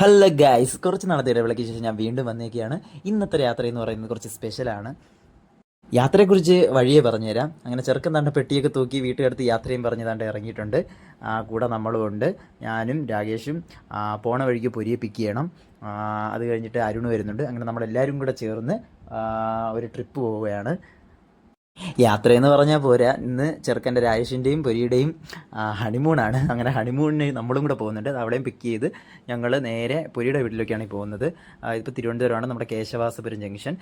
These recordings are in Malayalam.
ഹലോ ഗൈസ്, കുറച്ച് നാളത്തെ ഇടവേളയ്ക്ക് ശേഷം ഞാൻ വീണ്ടും വന്നേക്കുകയാണ്. ഇന്നത്തെ യാത്ര എന്ന് പറയുന്നത് കുറച്ച് സ്പെഷ്യലാണ്. യാത്രയെക്കുറിച്ച് വഴിയെ പറഞ്ഞുതരാം. അങ്ങനെ ചെറുക്കൻ തൻ്റെ പെട്ടിയൊക്കെ തൂക്കി വീട്ടിലെടുത്ത് യാത്രയും പറഞ്ഞ് തണ്ട് ഇറങ്ങിയിട്ടുണ്ട്. കൂടെ നമ്മളും ഉണ്ട്, ഞാനും രാകേഷും. പോണ വഴിക്ക് പൊരിയെ പിക്ക് ചെയ്യണം. അത് കഴിഞ്ഞിട്ട് അരുണ് വരുന്നുണ്ട്. അങ്ങനെ നമ്മളെല്ലാവരും കൂടെ ചേർന്ന് ഒരു ട്രിപ്പ് പോവുകയാണ്. യാത്രയെന്ന് പറഞ്ഞാൽ പോരാ, ഇന്ന് ചെറുക്കൻ്റെ രാജേഷിൻ്റെയും പൊരിയുടെയും ഹണിമൂണാണ്. അങ്ങനെ ഹണിമൂണിന് നമ്മളും കൂടെ പോകുന്നുണ്ട്. അവിടെയും പിക്ക് ചെയ്ത് ഞങ്ങൾ നേരെ പൊരിയുടെ വീട്ടിലേക്കാണ് പോകുന്നത്. ഇപ്പോൾ തിരുവനന്തപുരമാണ്, നമ്മുടെ കേശവാസപുരം ജംഗ്ഷൻ.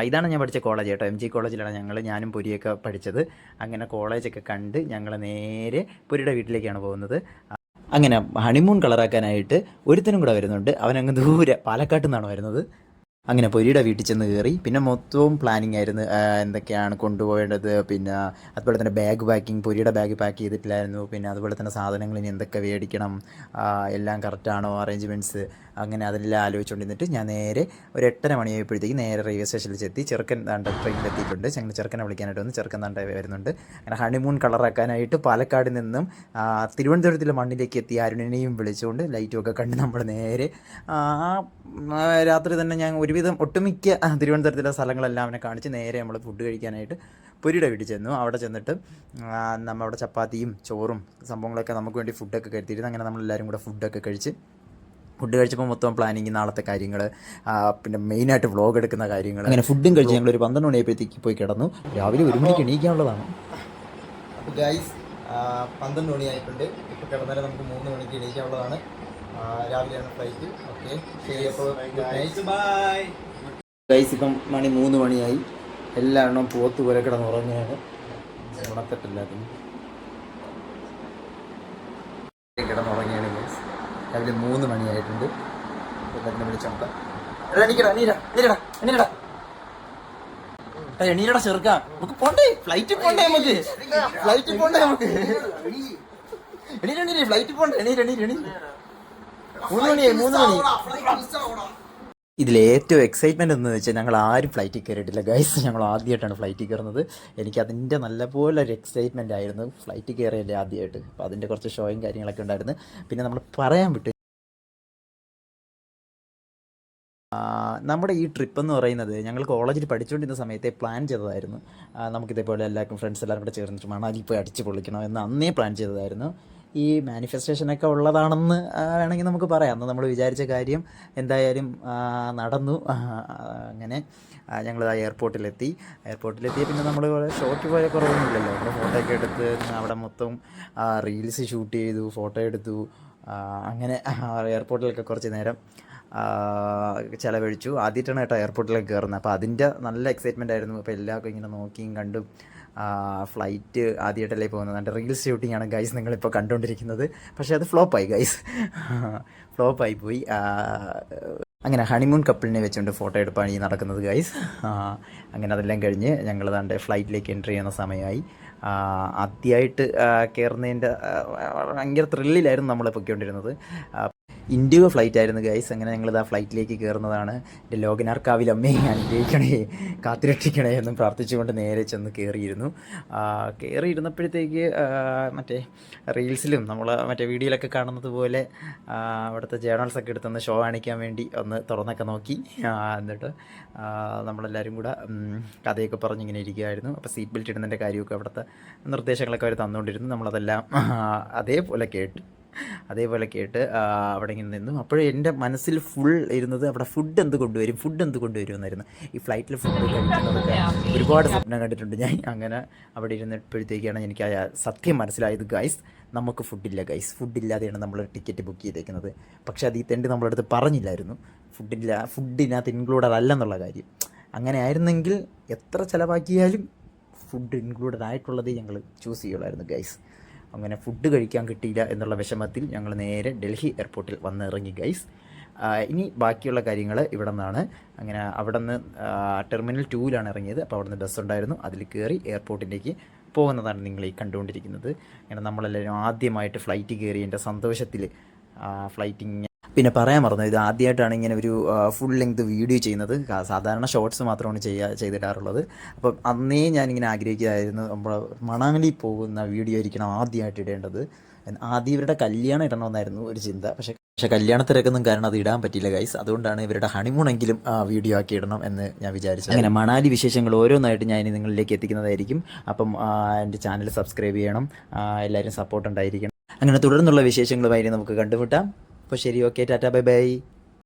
ഇതാണ് ഞാൻ പഠിച്ച കോളേജ് കേട്ടോ. MG കോളേജിലാണ് ഞാനും പൊരിയൊക്കെ പഠിച്ചത്. അങ്ങനെ കോളേജൊക്കെ കണ്ട് ഞങ്ങൾ നേരെ പൊരിയുടെ വീട്ടിലേക്കാണ് പോകുന്നത്. അങ്ങനെ ഹണിമൂൺ കളറാക്കാനായിട്ട് ഒരുത്തനും കൂടെ വരുന്നുണ്ട്. അവനങ്ങ് ദൂരെ പാലക്കാട്ടിൽ നിന്നാണ് വരുന്നത്. അങ്ങനെ പൊരിയുടെ വീട്ടിൽ ചെന്ന് കയറി. പിന്നെ മൊത്തവും പ്ലാനിങ് ആയിരുന്നു, എന്തൊക്കെയാണ് കൊണ്ടുപോകേണ്ടത്. പിന്നെ അതുപോലെ തന്നെ ബാഗ് പാക്കിങ്, പൊരിയുടെ ബാഗ് പാക്ക് ചെയ്തിട്ടില്ലായിരുന്നു. പിന്നെ അതുപോലെ തന്നെ സാധനങ്ങൾ ഇനി എന്തൊക്കെ മേടിക്കണം, എല്ലാം കറക്റ്റാണോ അറേഞ്ച്മെൻറ്റ്സ്, അങ്ങനെ അതെല്ലാം ആലോചിച്ചുകൊണ്ടിരുന്നിട്ട് ഞാൻ നേരെ ഒരു 8:30 മണിയായപ്പോഴത്തേക്ക് നേരെ റെയിൽവേ സ്റ്റേഷനിൽ എത്തി. ചെറുക്കൻ താണ്ട ട്രെയിനിലെത്തിയിട്ടുണ്ട്. ഞങ്ങൾ ചെറുക്കനെ വിളിക്കാനായിട്ട് വന്ന് ചെറുക്കൻ താണ്ട വരുന്നുണ്ട്. അങ്ങനെ ഹണിമൂൺ കളറാക്കാനായിട്ട് പാലക്കാട് നിന്നും തിരുവനന്തപുരത്തിലെ മണ്ണിലേക്ക് എത്തി അരുണിനെയും വിളിച്ചുകൊണ്ട് ലൈറ്റും ഒക്കെ കണ്ട് നമ്മൾ നേരെ രാത്രി തന്നെ ഞാൻ ഒരുവിധം ഒട്ടുമിക്ക തിരുവനന്തപുരത്തിലെ സ്ഥലങ്ങളെല്ലാം അവനെ കാണിച്ച് നേരെ നമ്മൾ ഫുഡ് കഴിക്കാനായിട്ട് പൊരിയുടെ വീട്ടിൽ ചെന്നു. അവിടെ ചെന്നിട്ട് അവിടെ ചപ്പാത്തിയും ചോറും സംഭവങ്ങളൊക്കെ നമുക്ക് വേണ്ടി ഫുഡൊക്കെ കരുത്തിയിരുന്നു. അങ്ങനെ നമ്മളെല്ലാവരും കൂടെ ഫുഡ് കഴിച്ചപ്പോൾ മൊത്തം പ്ലാനിങ്, നാളത്തെ കാര്യങ്ങൾ, പിന്നെ മെയിനായിട്ട് വ്ളോഗ് എടുക്കുന്ന കാര്യങ്ങൾ. അങ്ങനെ ഫുഡും കഴിച്ച് ഞങ്ങളൊരു 12 മണിയായപ്പോഴത്തേക്ക് പോയി കിടന്നു. രാവിലെ 1 മണിക്ക് എണീക്കാനുള്ളതാണ്. അപ്പോൾ ഗൈസ് 12 മണിയായിട്ടുണ്ട്. ഇപ്പോൾ കിടന്നാലും നമുക്ക് 3 മണിക്ക് എണീക്കാനുള്ളതാണ്. രാവിലെയാണ് ഫ്ലൈറ്റ്. ഓക്കെ, ശരി. അപ്പോൾ ഗൈസ് ഇപ്പം 3 മണിയായി. എല്ലാവരും പോത്ത് പോലെ കിടന്ന് ഉറങ്ങുകയാണ്. ഉണക്കത്തില്ലാത്തതിന് കിടന്നുറങ്ങിയാണ് ഗൈസ്. രാവിലെ 3 മണിയായിട്ടുണ്ട്. എല്ലാത്തിനും വിളിച്ചോണ്ട എണീരടാ ചെറുക്ക, നമുക്ക് പോണ്ടേ, ഫ്ലൈറ്റിൽ പോണ്ടേ, നമുക്ക് ഫ്ലൈറ്റിൽ പോണ്ടേ, നമുക്ക് എണീ ഫ്ലൈറ്റിൽ പോണ്ടേ, എണീ 3 മണി. ഇതിലേറ്റവും എക്സൈറ്റ്മെൻറ്റ് എന്ന് വെച്ചാൽ ഞങ്ങൾ ആരും ഫ്ലൈറ്റിൽ കയറിയിട്ടില്ല ഗൈസ്. ഞങ്ങൾ ആദ്യമായിട്ടാണ് ഫ്ലൈറ്റിൽ കയറുന്നത്. എനിക്കതിൻ്റെ നല്ലപോലെ ഒരു എക്സൈറ്റ്മെൻ്റ് ആയിരുന്നു. ഫ്ലൈറ്റിൽ കയറിയല്ലേ ആദ്യമായിട്ട്. അപ്പോൾ അതിൻ്റെ കുറച്ച് ഷോയും കാര്യങ്ങളൊക്കെ ഉണ്ടായിരുന്നു. പിന്നെ നമ്മൾ പറയാൻ വിട്ടു, നമ്മുടെ ഈ ട്രിപ്പ് എന്ന് പറയുന്നത് ഞങ്ങൾ കോളേജിൽ പഠിച്ചുകൊണ്ടിരുന്ന സമയത്തെ പ്ലാൻ ചെയ്തതായിരുന്നു. നമുക്കിതേപോലെ എല്ലാവർക്കും ഫ്രണ്ട്സ് എല്ലാവരും കൂടെ ചേർന്നിട്ട് മണാലി പോയി അടിച്ച് പൊളിക്കണം എന്ന് അന്നേ പ്ലാൻ ചെയ്തതായിരുന്നു. ഈ മാനിഫെസ്റ്റേഷനൊക്കെ ഉള്ളതാണെന്ന് വേണമെങ്കിൽ നമുക്ക് പറയാം. അന്ന് നമ്മൾ വിചാരിച്ച കാര്യം എന്തായാലും നടന്നു. അങ്ങനെ ഞങ്ങൾ എയർപോർട്ടിലെത്തിയ പിന്നെ നമ്മൾ ഷോട്ട് പോയ കുറവൊന്നുമില്ലല്ലോ. അവിടെ ഫോട്ടോ ഒക്കെ എടുത്ത് അവിടെ മൊത്തം റീൽസ് ഷൂട്ട് ചെയ്തു, ഫോട്ടോ എടുത്തു. അങ്ങനെ എയർപോർട്ടിലൊക്കെ കുറച്ച് നേരം ചിലവഴിച്ചു. ആദ്യമായിട്ടാണ് കേട്ടോ എയർപോർട്ടിലേക്ക് കയറുന്നത്. അപ്പോൾ അതിൻ്റെ നല്ല എക്സൈറ്റ്മെൻ്റ് ആയിരുന്നു. അപ്പോൾ എല്ലാവർക്കും ഇങ്ങനെ നോക്കിയും കണ്ടും ഫ്ലൈറ്റ് ആദ്യമായിട്ടല്ലേ പോകുന്നത്. എൻ്റെ റീൽസ് ഷൂട്ടിങ്ങാണ് ഗൈസ് നിങ്ങളിപ്പോൾ കണ്ടുകൊണ്ടിരിക്കുന്നത്. പക്ഷേ അത് ഫ്ലോപ്പായി പോയി. അങ്ങനെ ഹണിമൂൺ കപ്പിളിനെ വെച്ചുകൊണ്ട് ഫോട്ടോ എടുപ്പാണ് ഈ നടക്കുന്നത് ഗൈസ്. അങ്ങനെ അതെല്ലാം കഴിഞ്ഞ് ഞങ്ങൾ താണ്ടെ ഫ്ലൈറ്റിലേക്ക് എൻട്രി ചെയ്യുന്ന സമയമായി. ആദ്യമായിട്ട് കയറുന്നതിൻ്റെ ഭയങ്കര ത്രില്ലിലായിരുന്നു നമ്മൾ പൊയ്ക്കൊണ്ടിരുന്നത്. ഇൻഡിഗോ ഫ്ലൈറ്റ് ആയിരുന്നു ഗൈസ്. അങ്ങനെ ഞങ്ങളിത് ആ ഫ്ലൈറ്റിലേക്ക് കയറുന്നതാണ്. എൻ്റെ ലോകനാർക്കാവിൽ അമ്മയെ അനുഗ്രഹിക്കണേ, കാത്തുരക്ഷിക്കണേ എന്നും പ്രാർത്ഥിച്ചുകൊണ്ട് നേരെ ചെന്ന് കയറിയിരുന്നപ്പോഴത്തേക്ക് മറ്റേ റീൽസിലും നമ്മൾ മറ്റേ വീഡിയോയിലൊക്കെ കാണുന്നത് പോലെ അവിടുത്തെ ജേർണൽസൊക്കെ എടുത്തൊന്ന് ഷോ കാണിക്കാൻ വേണ്ടി ഒന്ന് തുറന്നൊക്കെ നോക്കി. എന്നിട്ട് നമ്മളെല്ലാവരും കൂടെ കഥയൊക്കെ പറഞ്ഞിങ്ങനെ ഇരിക്കുമായിരുന്നു. അപ്പോൾ സീറ്റ് ബെൽറ്റ് ഇടുന്നതിൻ്റെ കാര്യമൊക്കെ അവിടുത്തെ നിർദ്ദേശങ്ങളൊക്കെ അവർ തന്നുകൊണ്ടിരുന്നു. നമ്മളതെല്ലാം അതേപോലെ കേട്ട് അവിടെ ഇങ്ങനെ നിന്നു. അപ്പോഴേ എൻ്റെ മനസ്സിൽ ഫുൾ ഇരുന്നത് അവിടെ ഫുഡ് എന്ത് കൊണ്ടുവരും എന്നായിരുന്നു. ഈ ഫ്ലൈറ്റിൽ ഫുഡ് കഴിക്കുന്നതൊക്കെ ഒരുപാട് സ്വപ്നം കണ്ടിട്ടുണ്ട് ഞാൻ. അങ്ങനെ അവിടെ ഇരുന്നപ്പോഴത്തേക്കാണ് എനിക്ക് സത്യം മനസ്സിലായത് ഗൈസ്, നമുക്ക് ഫുഡില്ലാതെയാണ് നമ്മൾ ടിക്കറ്റ് ബുക്ക് ചെയ്തേക്കുന്നത്. പക്ഷേ അത് ഈ തെണ്ടി നമ്മളടുത്ത് പറഞ്ഞില്ലായിരുന്നു, ഫുഡിനകത്ത് ഇൻക്ലൂഡഡ് അല്ലെന്നുള്ള കാര്യം. അങ്ങനെ ആയിരുന്നെങ്കിൽ എത്ര ചിലവാക്കിയാലും ഫുഡ് ഇൻക്ലൂഡഡ് ആയിട്ടുള്ളത് ഞങ്ങൾ ചൂസ് ചെയ്യുള്ളായിരുന്നു ഗൈസ്. അങ്ങനെ ഫുഡ് കഴിക്കാൻ കിട്ടിയില്ല എന്നുള്ള വിഷമത്തിൽ ഞങ്ങൾ നേരെ ഡൽഹി എയർപോർട്ടിൽ വന്നിറങ്ങി ഗൈസ്. ഇനി ബാക്കിയുള്ള കാര്യങ്ങൾ ഇവിടെ നിന്നാണ്. അങ്ങനെ അവിടെ നിന്ന് ടെർമിനൽ 2-ലാണ് ഇറങ്ങിയത്. അപ്പോൾ അവിടെ നിന്ന് ബസ് ഉണ്ടായിരുന്നു, അതിൽ കയറി എയർപോർട്ടിലേക്ക് പോകുന്നതാണ് നിങ്ങൾ ഈ കണ്ടുകൊണ്ടിരിക്കുന്നത്. അങ്ങനെ നമ്മളെല്ലാവരും ആദ്യമായിട്ട് ഫ്ലൈറ്റ് കയറിയതിൻ്റെ സന്തോഷത്തിൽ ഫ്ലൈറ്റിങ്. പിന്നെ പറയാൻ മറന്നു, ഇത് ആദ്യമായിട്ടാണ് ഇങ്ങനെ ഒരു ഫുൾ ലെങ്ത് വീഡിയോ ചെയ്യുന്നത്. സാധാരണ ഷോർട്സ് മാത്രമാണ് ചെയ്തിടാറുള്ളത്. അപ്പം അന്നേ ഞാനിങ്ങനെ ആഗ്രഹിക്കുകയായിരുന്നു, നമ്മൾ മണാലി പോകുന്ന വീഡിയോ ആയിരിക്കണം ആദ്യമായിട്ട് ഇടേണ്ടത്. ആദ്യം ഇവരുടെ കല്യാണം ഇടണമെന്നായിരുന്നു ഒരു ചിന്ത. പക്ഷേ പക്ഷേ കല്യാണത്തിരക്കൊന്നും കാരണം അത് ഇടാൻ പറ്റിയില്ല ഗൈസ്. അതുകൊണ്ടാണ് ഇവരുടെ ഹണിമൂണെങ്കിലും വീഡിയോ ആക്കി ഇടണം എന്ന് ഞാൻ വിചാരിച്ചു. അങ്ങനെ മണാലി വിശേഷങ്ങൾ ഓരോന്നായിട്ട് ഞാൻ ഇനി നിങ്ങളിലേക്ക് എത്തിക്കുന്നതായിരിക്കും. അപ്പം എൻ്റെ ചാനൽ സബ്സ്ക്രൈബ് ചെയ്യണം, എല്ലാവരും സപ്പോർട്ട് ഉണ്ടായിരിക്കണം. അങ്ങനെ തുടർന്നുള്ള വിശേഷങ്ങളുമായി നമുക്ക് കണ്ടുമുട്ടാം. അപ്പോൾ ശരി, ഓക്കെ, ടാറ്റാ, ബൈ ബൈ.